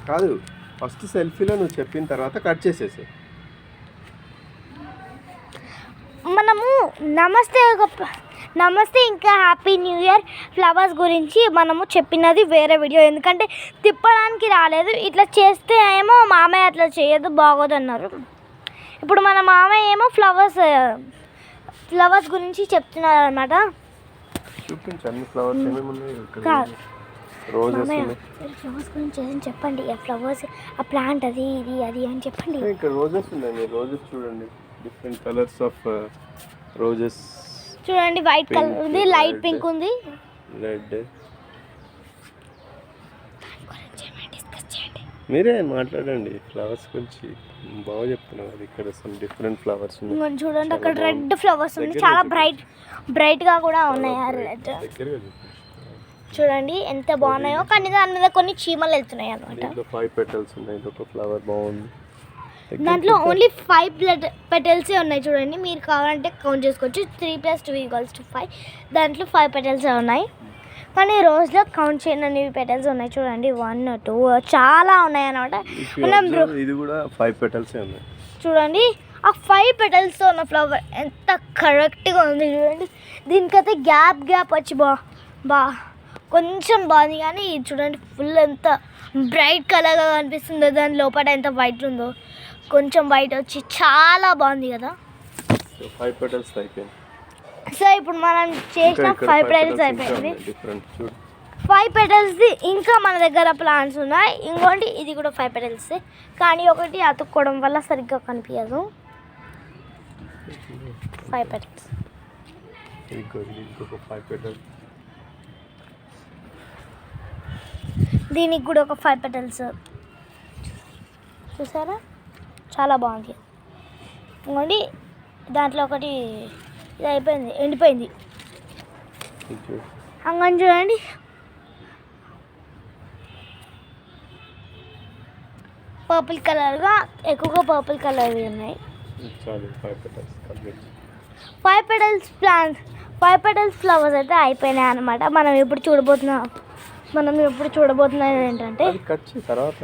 కాదు, ఫస్ట్ సెల్ఫీలో నువ్వు చెప్పిన తర్వాత కట్ చేసేసి. మనము నమస్తే ఇంకా హ్యాపీ న్యూ ఇయర్ ఫ్లవర్స్ గురించి మనము చెప్పినది వేరే వీడియో, ఎందుకంటే తిప్పడానికి రాలేదు. ఇట్లా చేస్తే ఏమో మామయ్య అట్లా చేయదు బాగోదు అన్నారు. ఇప్పుడు మన మామయ్య ఏమో ఫ్లవర్స్ గురించి చెప్తున్నారు అనమాట. చూపించండి ఫ్లవర్స్ ఏమేమి ఉన్నాయి. ఫ్లవర్స్ గురించి చెప్పండి. ఆ ఫ్లవర్స్, ఆ ప్లాంట్ అది ఇది అది అని చెప్పండి. ఇక్కడ రోజెస్ ఉన్నాయి. రోజెస్ చూడండి, డిఫరెంట్ కలర్స్ ఆఫ్ రోజెస్ చూడండి. వైట్ కలర్ ఉంది, లైట్ పింక్ ఉంది, రెడ్. మీరే మాట్లాడండి ఫ్లవర్స్ గురించి, బాగా చెప్తున్నారు. ఇక్కడ సమ్ డిఫరెంట్ ఫ్లవర్స్ ఉన్నాయి చూడండి. అక్కడ రెడ్ ఫ్లవర్స్ ఉంది, చాలా బ్రైట్గా కూడా ఉన్నాయి. రెడ్ చూడండి ఎంత బాగున్నాయో, కానీ దాని మీద కొన్ని చీమలు వెళ్తున్నాయి అనమాట. 5 petals ఉన్నాయి. ఒక ఫ్లవర్ బాగుంది. దాంట్లో ఓన్లీ 5 petals ఉన్నాయి. చూడండి, మీరు కావాలంటే కౌంట్ చేసుకోవచ్చు. 3 + 2 = 5. దాంట్లో 5 petals ఉన్నాయి, కానీ రోజులో కౌంట్ చేయని పెటల్స్ ఉన్నాయి. చూడండి 1 2 చాలా ఉన్నాయి అన్నమాట. ఇది కూడా 5 petals ఉన్నాయి. చూడండి ఆ 5 petals ఉన్న ఫ్లవర్ ఎంత కరెక్ట్గా ఉంది చూడండి. దీనికైతే గ్యాప్ వచ్చి కొంచెం బాగుంది, కానీ చూడండి ఫుల్ ఎంత బ్రైట్ కలర్గా కనిపిస్తుందో. దాని లోపల ఎంత వైట్ ఉందో, కొంచెం వైట్ వచ్చి చాలా బాగుంది కదా. 5 petals అయిపోయింది. సో ఇప్పుడు మనం చేసిన 5 petals అయిపోయింది. 5 petals ఇంకా మన దగ్గర ప్లాంట్స్ ఉన్నాయి. ఇంకోటి ఇది కూడా 5 petals, కానీ ఒకటి అతుక్కోవడం వల్ల సరిగ్గా కనిపించదు. 5 petals. దీనికి కూడా ఒక 5 petals. చూసారా, చాలా బాగుంది. ఇంకోటి దాంట్లో ఒకటి ఇది అయిపోయింది, ఎండిపోయింది. అంగని చూడండి, పర్పుల్ కలర్గా ఎక్కువగా పర్పుల్ కలర్ ఉన్నాయి. 5 petals ప్లాంట్స్, 5 petals ఫ్లవర్స్ అయితే అయిపోయినాయి అన్నమాట. మనం ఇప్పుడు చూడబోతున్నాం ఏంటంటే తర్వాత